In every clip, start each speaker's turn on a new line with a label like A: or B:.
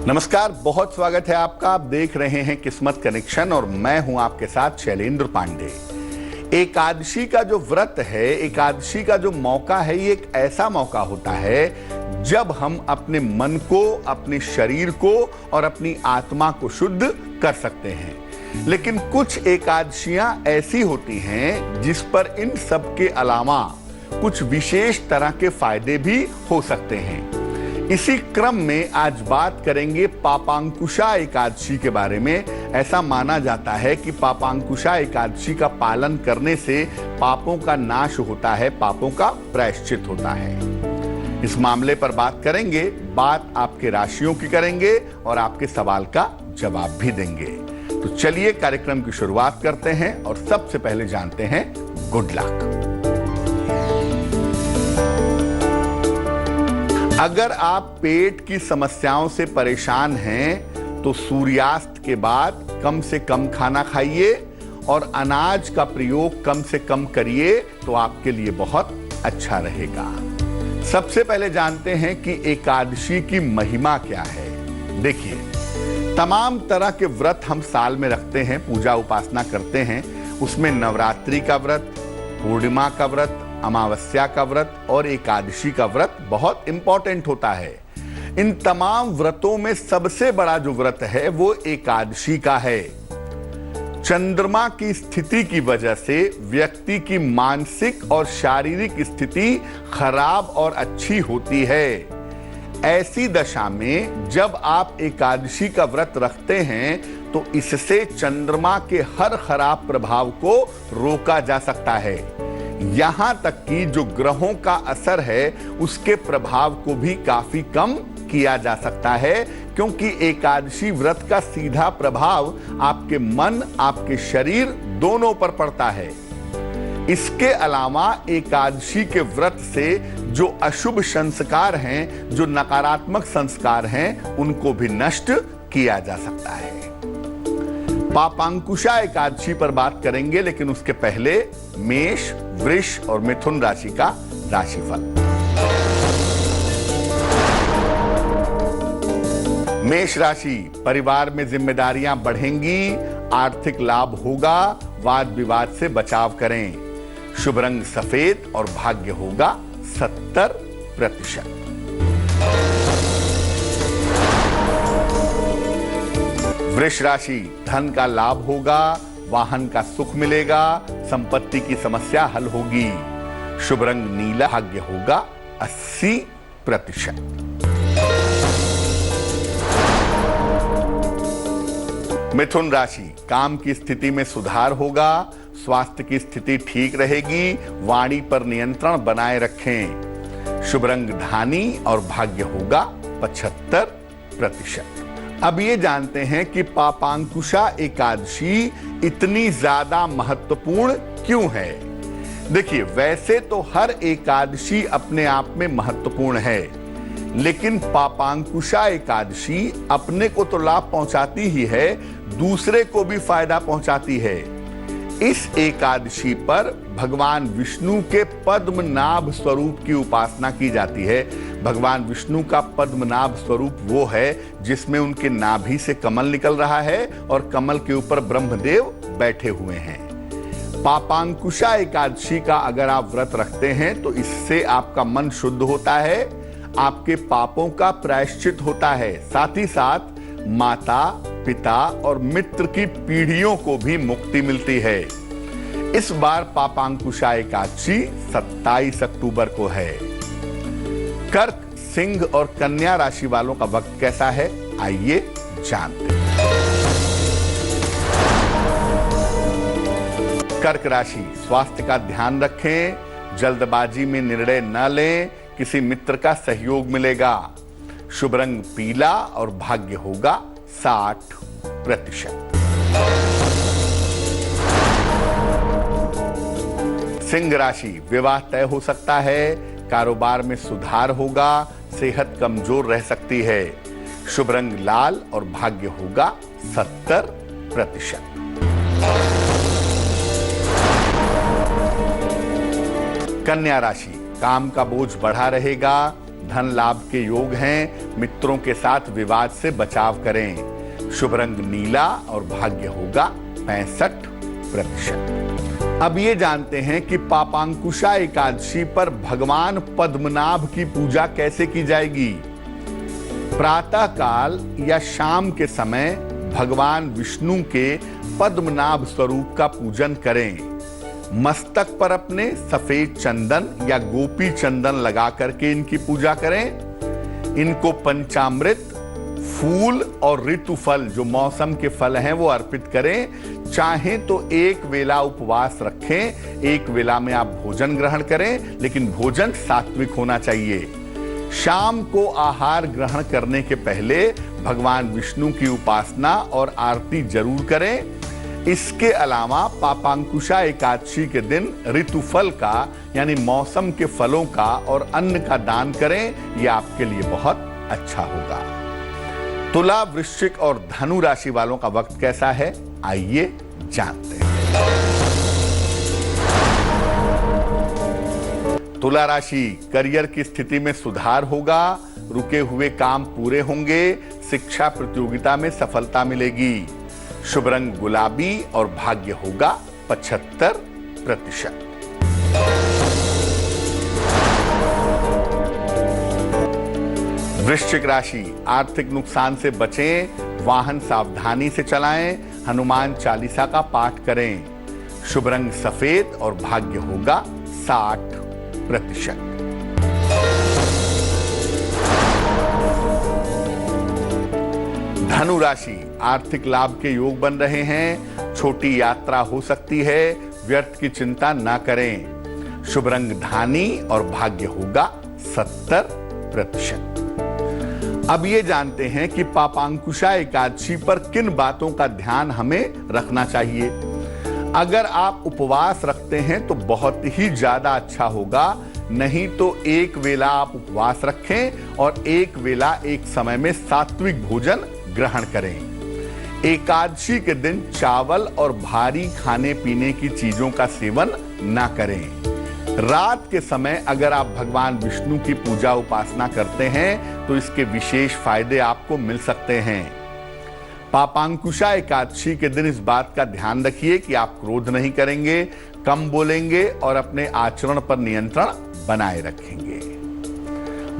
A: नमस्कार, बहुत स्वागत है आपका। आप देख रहे हैं किस्मत कनेक्शन और मैं हूं आपके साथ शैलेंद्र पांडे। एकादशी का जो व्रत है, एकादशी का जो मौका है, ये एक ऐसा मौका होता है जब हम अपने मन को, अपने शरीर को और अपनी आत्मा को शुद्ध कर सकते हैं। लेकिन कुछ एकादशियां ऐसी होती हैं जिस पर इन सब के अलावा कुछ विशेष तरह के फायदे भी हो सकते हैं। इसी क्रम में आज बात करेंगे पापांकुशा एकादशी के बारे में। ऐसा माना जाता है कि पापांकुशा एकादशी का पालन करने से पापों का नाश होता है, पापों का प्रायश्चित होता है। इस मामले पर बात करेंगे, बात आपके राशियों की करेंगे और आपके सवाल का जवाब भी देंगे। तो चलिए कार्यक्रम की शुरुआत करते हैं और सबसे पहले जानते हैं गुड लक। अगर आप पेट की समस्याओं से परेशान हैं तो सूर्यास्त के बाद कम से कम खाना खाइए और अनाज का प्रयोग कम से कम करिए तो आपके लिए बहुत अच्छा रहेगा। सबसे पहले जानते हैं कि एकादशी की महिमा क्या है। देखिए, तमाम तरह के व्रत हम साल में रखते हैं, पूजा उपासना करते हैं। उसमें नवरात्रि का व्रत, पूर्णिमा का व्रत, अमावस्या का व्रत और एकादशी का व्रत बहुत इंपॉर्टेंट होता है। इन तमाम व्रतों में सबसे बड़ा जो व्रत है वो एकादशी का है। चंद्रमा की स्थिति की वजह से व्यक्ति की मानसिक और शारीरिक स्थिति खराब और अच्छी होती है। ऐसी दशा में जब आप एकादशी का व्रत रखते हैं तो इससे चंद्रमा के हर खराब प्रभाव को रोका जा सकता है। यहां तक कि जो ग्रहों का असर है उसके प्रभाव को भी काफी कम किया जा सकता है, क्योंकि एकादशी व्रत का सीधा प्रभाव आपके मन, आपके शरीर दोनों पर पड़ता है। इसके अलावा एकादशी के व्रत से जो अशुभ संस्कार हैं, जो नकारात्मक संस्कार हैं, उनको भी नष्ट किया जा सकता है। पापांकुशा एकादशी पर बात करेंगे, लेकिन उसके पहले मेष, वृष और मिथुन राशि का राशिफल। मेष राशि, परिवार में जिम्मेदारियां बढ़ेंगी, आर्थिक लाभ होगा, वाद विवाद से बचाव करें। शुभ रंग सफेद और भाग्य होगा 70%। वृष राशि, धन का लाभ होगा, वाहन का सुख मिलेगा, संपत्ति की समस्या हल होगी। शुभ रंग नीला, भाग्य होगा 80%। मिथुन राशि, काम की स्थिति में सुधार होगा, स्वास्थ्य की स्थिति ठीक रहेगी, वाणी पर नियंत्रण बनाए रखें। शुभ रंग धानी और भाग्य होगा 75%। अब ये जानते हैं कि पापांकुशा एकादशी इतनी ज्यादा महत्वपूर्ण क्यों है। देखिए, वैसे तो हर एकादशी अपने आप में महत्वपूर्ण है, लेकिन पापांकुशा एकादशी अपने को तो लाभ पहुंचाती ही है, दूसरे को भी फायदा पहुंचाती है। इस एकादशी पर भगवान विष्णु के पद्मनाभ स्वरूप की उपासना की जाती है। भगवान विष्णु का पद्मनाभ स्वरूप वो है जिसमें उनके नाभि से कमल निकल रहा है और कमल के ऊपर ब्रह्मदेव बैठे हुए हैं। पापांकुशा एकादशी का अगर आप व्रत रखते हैं तो इससे आपका मन शुद्ध होता है, आपके पापों का प्रायश्चित होता है, साथ ही साथ माता, पिता और मित्र की पीढ़ियों को भी मुक्ति मिलती है। इस बार पापांकुशा एकादशी 27 अक्टूबर को है। कर्क, सिंह और कन्या राशि वालों का वक्त कैसा है, आइए जानते हैं। कर्क राशि, स्वास्थ्य का ध्यान रखें, जल्दबाजी में निर्णय न लें, किसी मित्र का सहयोग मिलेगा। शुभ रंग पीला और भाग्य होगा 60%। सिंह राशि, विवाह तय हो सकता है, कारोबार में सुधार होगा, सेहत कमजोर रह सकती है। शुभ रंग लाल और भाग्य होगा 70%। कन्या राशि, काम का बोझ बढ़ा रहेगा, धन लाभ के योग हैं। मित्रों के साथ विवाद से बचाव करें। शुभ रंग नीला और भाग्य होगा 65%। अब ये जानते हैं कि पापांकुशा एकादशी पर भगवान पद्मनाभ की पूजा कैसे की जाएगी। प्रातः काल या शाम के समय भगवान विष्णु के पद्मनाभ स्वरूप का पूजन करें। मस्तक पर अपने सफेद चंदन या गोपी चंदन लगा करके इनकी पूजा करें। इनको पंचामृत, फूल और ऋतु फल जो मौसम के फल हैं वो अर्पित करें। चाहें तो एक वेला उपवास रखें, एक वेला में आप भोजन ग्रहण करें, लेकिन भोजन सात्विक होना चाहिए। शाम को आहार ग्रहण करने के पहले भगवान विष्णु की उपासना और आरती जरूर करें। इसके अलावा पापांकुशा एकादशी के दिन ऋतुफल का यानी मौसम के फलों का और अन्न का दान करें। यह आपके लिए बहुत अच्छा होगा। तुला, वृश्चिक और धनु राशि वालों का वक्त कैसा है, आइए जानते हैं। तुला राशि, करियर की स्थिति में सुधार होगा। रुके हुए काम पूरे होंगे। शिक्षा प्रतियोगिता में सफलता मिलेगी। शुभ रंग गुलाबी और भाग्य होगा 75%। वृश्चिक राशि, आर्थिक नुकसान से बचें। वाहन सावधानी से चलाएं। हनुमान चालीसा का पाठ करें। शुभ रंग सफेद और भाग्य होगा 60%। धनु राशि, आर्थिक लाभ के योग बन रहे हैं। छोटी यात्रा हो सकती है। व्यर्थ की चिंता ना करें। शुभ रंग धानी और भाग्य होगा 70%। अब ये जानते हैं कि पापांकुशा एकादशी पर किन बातों का ध्यान हमें रखना चाहिए। अगर आप उपवास रखते हैं तो बहुत ही ज्यादा अच्छा होगा। नहीं तो एक वेला आप उपवास रखें और एक वेला एक समय में सात्विक भोजन ग्रहण करें। एकादशी के दिन चावल और भारी खाने पीने की चीजों का सेवन ना करें। रात के समय अगर आप भगवान विष्णु की पूजा उपासना करते हैं तो इसके विशेष फायदे आपको मिल सकते हैं। पापांकुशा एकादशी के दिन इस बात का ध्यान रखिए कि आप क्रोध नहीं करेंगे, कम बोलेंगे और अपने आचरण पर नियंत्रण बनाए रखेंगे।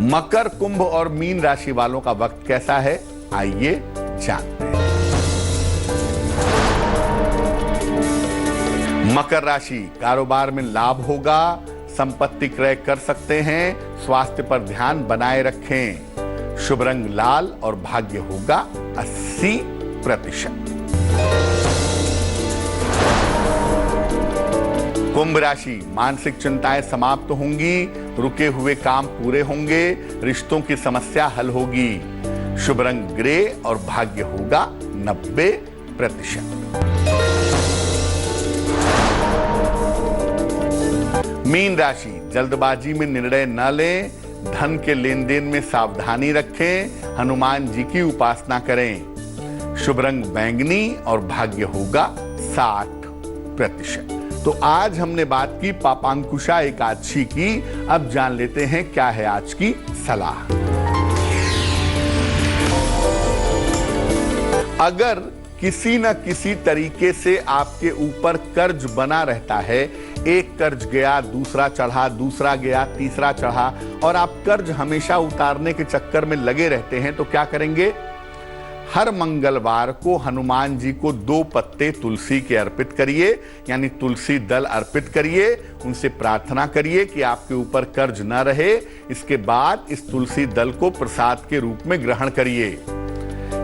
A: मकर, कुंभ और मीन राशि वालों का वक्त कैसा है, आइए जानते हैं। मकर राशि, कारोबार में लाभ होगा। संपत्ति क्रय कर सकते हैं। स्वास्थ्य पर ध्यान बनाए रखें। शुभ रंग लाल और भाग्य होगा 80%। कुंभ राशि, मानसिक चिंताएं समाप्त होंगी। रुके हुए काम पूरे होंगे। रिश्तों की समस्या हल होगी। शुभ रंग ग्रे और भाग्य होगा 90%। मीन राशि, जल्दबाजी में निर्णय न लें। धन के लेन देन में सावधानी रखें। हनुमान जी की उपासना करें। शुभ रंग बैंगनी और भाग्य होगा 60%। तो आज हमने बात की पापांकुशा एकादशी की। अब जान लेते हैं क्या है आज की सलाह। अगर किसी न किसी तरीके से आपके ऊपर कर्ज बना रहता है, एक कर्ज गया, दूसरा चढ़ा, दूसरा गया, तीसरा चढ़ा और आप कर्ज हमेशा उतारने के चक्कर में लगे रहते हैं, तो क्या करेंगे? हर मंगलवार को हनुमान जी को 2 पत्ते तुलसी के अर्पित करिए, यानी तुलसी दल अर्पित करिए। उनसे प्रार्थना करिए कि आपके ऊपर कर्ज न रहे। इसके बाद इस तुलसी दल को प्रसाद के रूप में ग्रहण करिए।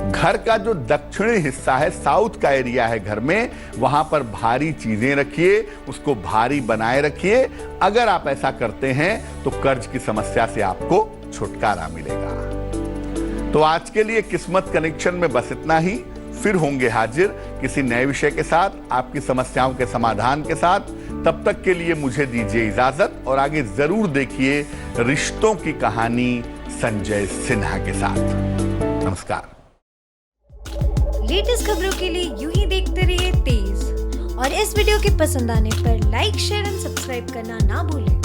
A: घर का जो दक्षिणी हिस्सा है, साउथ का एरिया है घर में, वहां पर भारी चीजें रखिए, उसको भारी बनाए रखिए। अगर आप ऐसा करते हैं तो कर्ज की समस्या से आपको छुटकारा मिलेगा। तो आज के लिए किस्मत कनेक्शन में बस इतना ही। फिर होंगे हाजिर किसी नए विषय के साथ, आपकी समस्याओं के समाधान के साथ। तब तक के लिए मुझे दीजिए इजाजत और आगे जरूर देखिए रिश्तों की कहानी संजय सिन्हा के साथ। नमस्कार।
B: लेटेस्ट खबरों के लिए यूं ही देखते रहिए तेज, और इस वीडियो के पसंद आने पर लाइक, शेयर एंड सब्सक्राइब करना ना भूलें।